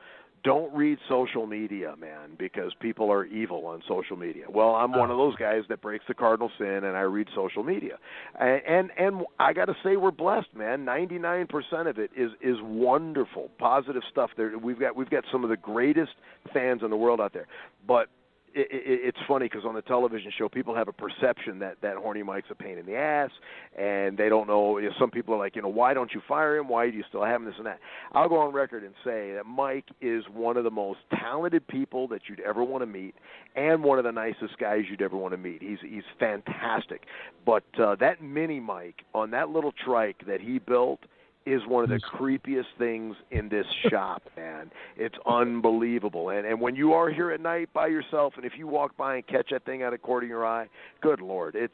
Don't read social media, man, because people are evil on social media. Well, I'm one of those guys that breaks the cardinal sin, and I read social media. And I got to say we're blessed, man. 99% of it is wonderful, positive stuff. There, we've got some of the greatest fans in the world out there. But it's funny because on the television show, people have a perception that Horny Mike's a pain in the ass, and they don't know. Some people are like, why don't you fire him? Why do you still have him? This and that. I'll go on record and say that Mike is one of the most talented people that you'd ever want to meet, and one of the nicest guys you'd ever want to meet. He's fantastic. But that mini Mike on that little trike that he built is one of the creepiest things in this shop, man. It's unbelievable. And when you are here at night by yourself, and if you walk by and catch that thing out of the corner of your eye, good Lord, it's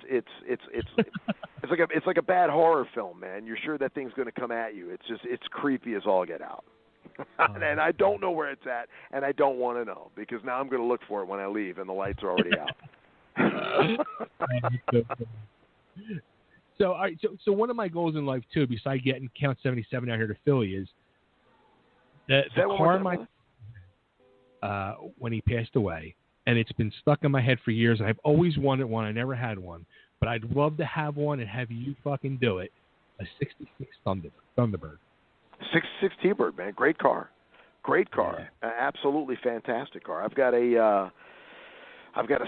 like a bad horror film, man. You're sure that thing's going to come at you. It's creepy as all get out. And I don't know where it's at, and I don't want to know because now I'm going to look for it when I leave, and the lights are already out. So, all right, so one of my goals in life too, besides getting Count 77 out here to Philly, is the car when he passed away, and it's been stuck in my head for years. I've always wanted one. I never had one, but I'd love to have one and have you fucking do it. A '66 Thunderbird. 66 T-Bird, man, great car, yeah. Absolutely fantastic car. I've got a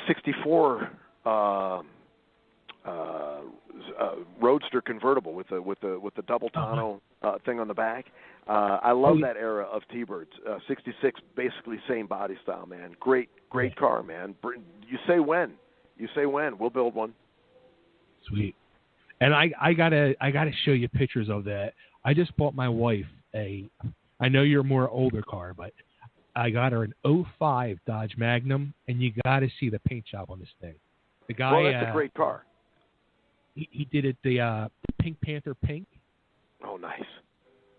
'64. Roadster convertible with the double tonneau thing on the back. I love that era of T-Birds. 66, basically same body style, man. Great car, man. You say when? We'll build one. Sweet. And I gotta show you pictures of that. I just bought my wife I know you're a more older car, but I got her an 05 Dodge Magnum, and you gotta see the paint job on this thing. The guy. Well, that's a great car. He did it the Pink Panther pink. Oh, nice.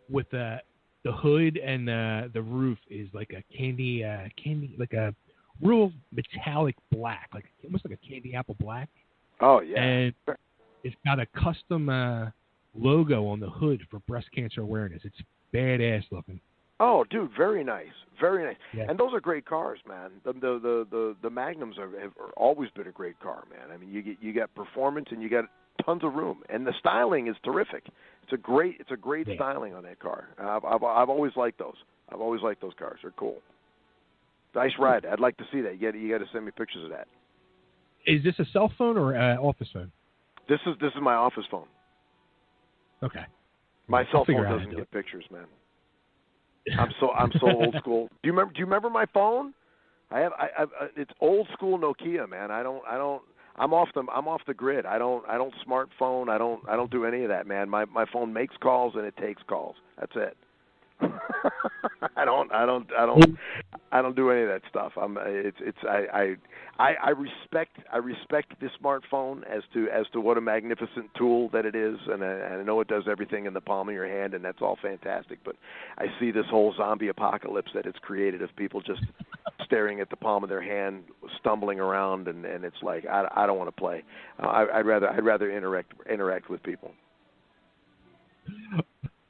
With the hood and the roof is like a candy, like a real metallic black, like almost like a candy apple black. Oh yeah. And it's got a custom logo on the hood for breast cancer awareness. It's badass looking. Oh, dude, very nice, very nice. Yeah. And those are great cars, man. The Magnums have always been a great car, man. I mean, you got performance and you got tons of room, and the styling is terrific. It's a great styling on that car. I've always liked those. I've always liked those cars. They're cool. Nice ride. I'd like to see that. You got to send me pictures of that. Is this a cell phone or office phone? This is my office phone. Okay. My cell phone doesn't get pictures, man. I'm so old school. Do you remember my phone? It's old school Nokia, man. I'm off the grid. I don't smartphone. I don't do any of that, man. My phone makes calls and it takes calls. That's it. I don't do any of that stuff. I respect the smartphone as to what a magnificent tool that it is, and I know it does everything in the palm of your hand, and that's all fantastic. But I see this whole zombie apocalypse that it's created of people just staring at the palm of their hand, stumbling around, and it's like I don't want to play. I'd rather interact with people.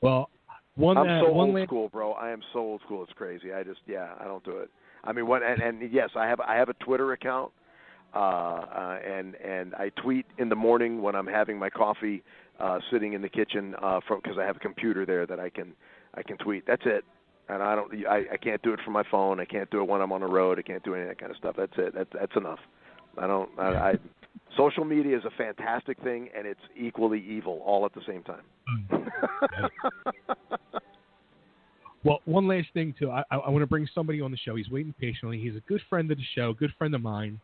Well. I'm so old school, bro. I am so old school. It's crazy. I don't do it. I mean, and yes, I have a Twitter account, and I tweet in the morning when I'm having my coffee, sitting in the kitchen, because I have a computer there that I can tweet. That's it. And I can't do it from my phone. I can't do it when I'm on the road. I can't do any of that kind of stuff. That's it. That's enough. Social media is a fantastic thing, and it's equally evil all at the same time. Well, one last thing, too. I want to bring somebody on the show. He's waiting patiently. He's a good friend of the show, good friend of mine.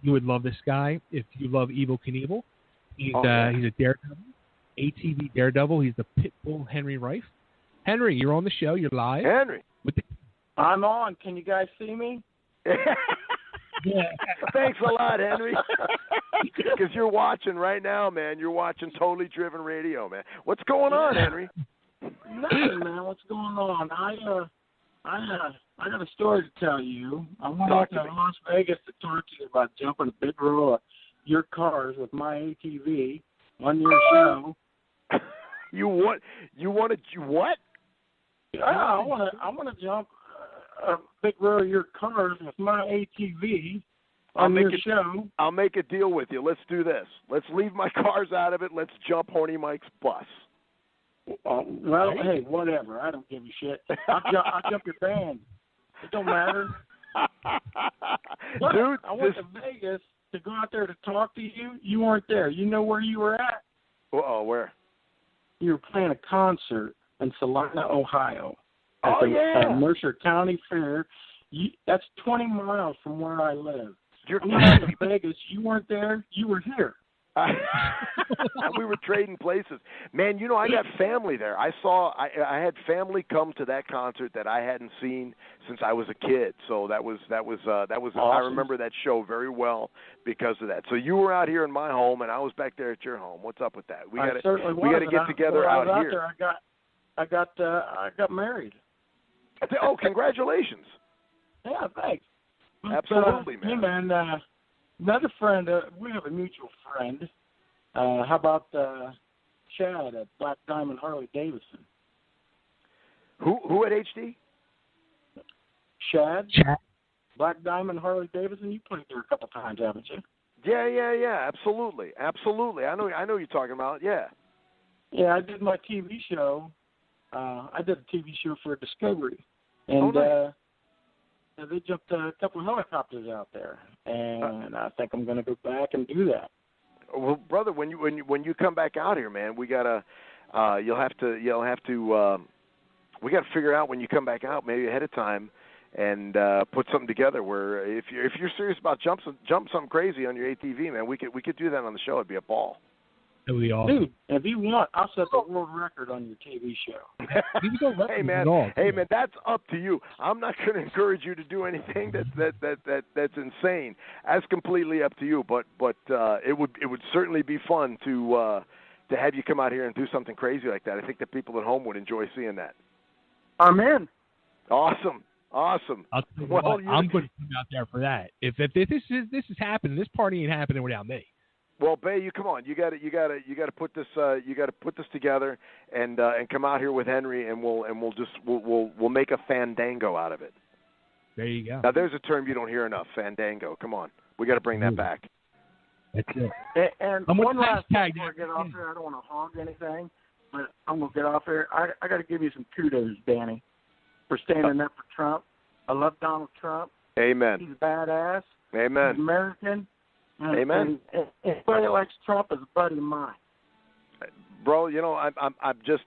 You would love this guy if you love Evel Knievel. He's a daredevil, ATV daredevil. He's the Pitbull Henry Rife. Henry, you're on the show. You're live. Henry. I'm on. Can you guys see me? Yeah. Thanks a lot, Henry. Because you're watching right now, man. You're watching Totally Driven Radio, man. What's going on, Henry? Nothing, man. What's going on? I got a story to tell you. I went out to Las Vegas to talk to you about jumping a big row of your cars with my ATV on your show. You want to what? Yeah, I want to jump a big row of your cars with my ATV on your show. I'll make a deal with you. Let's do this. Let's leave my cars out of it. Let's jump Horny Mike's bus. Well, hey, whatever. I don't give a shit. I'll jump your band. It don't matter. Dude, I went to Vegas to go out there to talk to you. You weren't there. You know where you were at? Where? You were playing a concert in Salina, Ohio. At the Mercer County Fair. That's 20 miles from where I live. You're I'm out to Vegas. You weren't there. You were here. We were trading places, man. You know, I got family there. I had family come to that concert that I hadn't seen since I was a kid. So that was awesome. I remember that show very well because of that. So you were out here in my home, and I was back there at your home. What's up with that? We got to get together out here. There, I got married. Oh, congratulations! Yeah, thanks. Absolutely, man. Hey, man. Another friend, we have a mutual friend. How about Chad at Black Diamond Harley Davidson? Who at HD? Chad. Black Diamond Harley Davidson. You played there a couple times, haven't you? Yeah. Absolutely. I know you're talking about. Yeah. Yeah, I did my TV show. I did a TV show for Discovery, and nice. they jumped a couple of helicopters out there, and I think I'm going to go back and do that. Well, brother, when you come back out here, man, we gotta we got to figure out when you come back out, maybe ahead of time, and put something together where if you're serious about jump something crazy on your ATV, man, we could do that on the show. It'd be a ball. That would be awesome. Dude, if you want, I'll set the world record on your TV show. Hey man, that's up to you. I'm not going to encourage you to do anything that's insane. That's completely up to you. But it would certainly be fun to have you come out here and do something crazy like that. I think that people at home would enjoy seeing that. I'm in. Awesome. I'm going to come out there for that. If this is happening, this party ain't happening without me. Well, Bay, you come on. You got to put this. You got to put this together and come out here with Henry, and we'll make a fandango out of it. There you go. Now, there's a term you don't hear enough. Fandango. Come on, we got to bring that back. That's it. And one last thing before I get off here, I don't want to hog anything, but I'm gonna get off here. I got to give you some kudos, Danny, for standing up for Trump. I love Donald Trump. Amen. He's badass. Amen. He's American. Amen. And anybody that likes Trump is a buddy of mine. Bro, you know, I just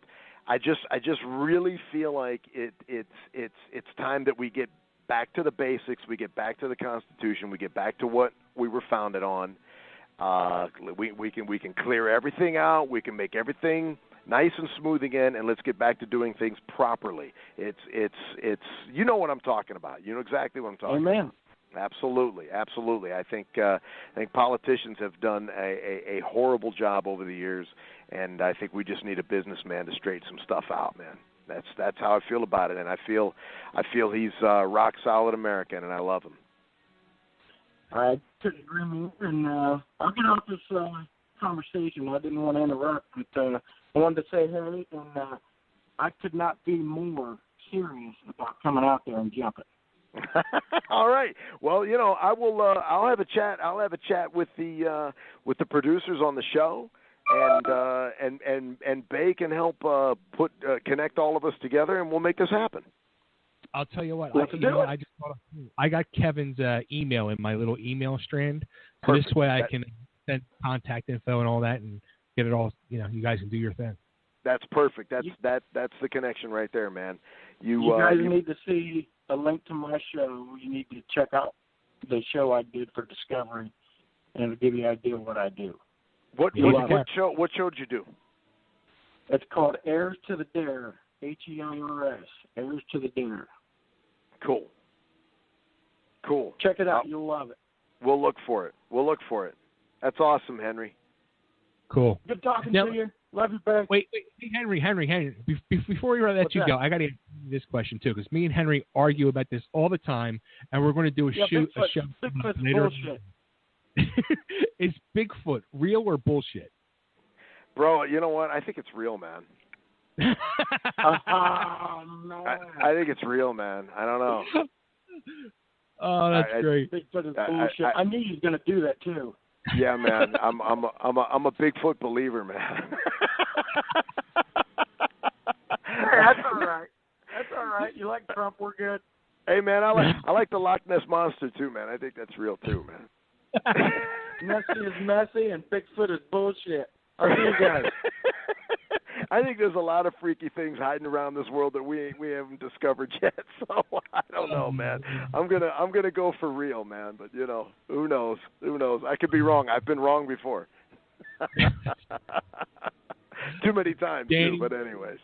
really feel like it's time that we get back to the basics. We get back to the Constitution. We get back to what we were founded on. We can clear everything out. We can make everything nice and smooth again, and let's get back to doing things properly. It's you know what I'm talking about. You know exactly what I'm talking about. Amen. Absolutely. I think politicians have done a horrible job over the years, and I think we just need a businessman to straighten some stuff out, man. That's how I feel about it, and I feel he's rock solid American, and I love him. I couldn't agree more, and I'll get off this conversation. I didn't want to interrupt, but I wanted to say hey, and I could not be more serious about coming out there and jumping. All right. Well, you know, I will. I'll have a chat. I'll have a chat with the producers on the show, and Bay can help connect all of us together, and we'll make this happen. I'll tell you what. I I got Kevin's email in my little email strand, so Perfect. this way I can send contact info and all that, and get it all. You know, you guys can do your thing. That's perfect. That's the connection right there, man. You guys need to see a link to my show. You need to check out the show I did for Discovery, and it'll give you an idea of what I do. What show did you do? It's called Heirs to the Dare, Heirs, Heirs to the Dare. Cool. Check it out. You'll love it. We'll look for it. That's awesome, Henry. Cool. Good talking to you. Love you, back. Wait, hey, Henry. Before we let you go, I got to answer this question too, because me and Henry argue about this all the time, and we're going to do a show Bigfoot's later. bullshit. Is Bigfoot real or bullshit? Bro, you know what? I think it's real, man. Oh, no. I think it's real, man. I don't know. Oh, that's great. Bigfoot is bullshit. I knew you was going to do that too. Yeah, man. I'm a Bigfoot believer, man. That's all right. That's all right. You like Trump? We're good. Hey, man, I like the Loch Ness Monster too, man. I think that's real too, man. Nessie is messy and Bigfoot is bullshit. I'll see you guys. I think there's a lot of freaky things hiding around this world that we haven't discovered yet. So I don't know, man. I'm gonna go for real, man. But you know, who knows? I could be wrong. I've been wrong before. Too many times, Danny, too. But anyways.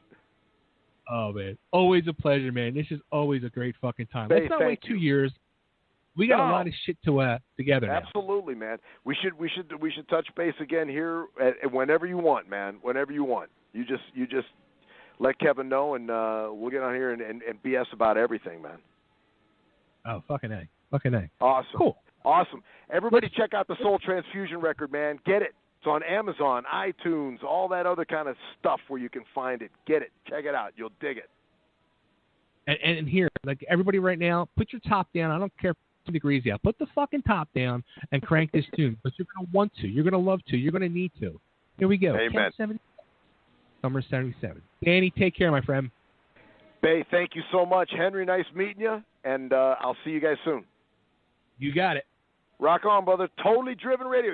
Oh man, always a pleasure, man. This is always a great fucking time. Hey, let's not wait 2 years. We got a lot of shit to together now. Absolutely, man. We should touch base again here whenever you want, man. Whenever you want. You just let Kevin know, and we'll get on here and BS about everything, man. Oh, fucking A. Awesome. Cool. Awesome. Everybody check out the Soul Transfusion record, man. Get it. It's on Amazon, iTunes, all that other kind of stuff where you can find it. Get it. Check it out. You'll dig it. And here, like everybody right now, put your top down. I don't care if it's degrees out. Put the fucking top down and crank this tune. But you're going to want to. You're going to love to. You're going to need to. Here we go. Amen. Summer 77. Danny, take care, my friend. Bay, thank you so much. Henry, nice meeting you, and I'll see you guys soon. You got it. Rock on, brother. Totally Driven Radio.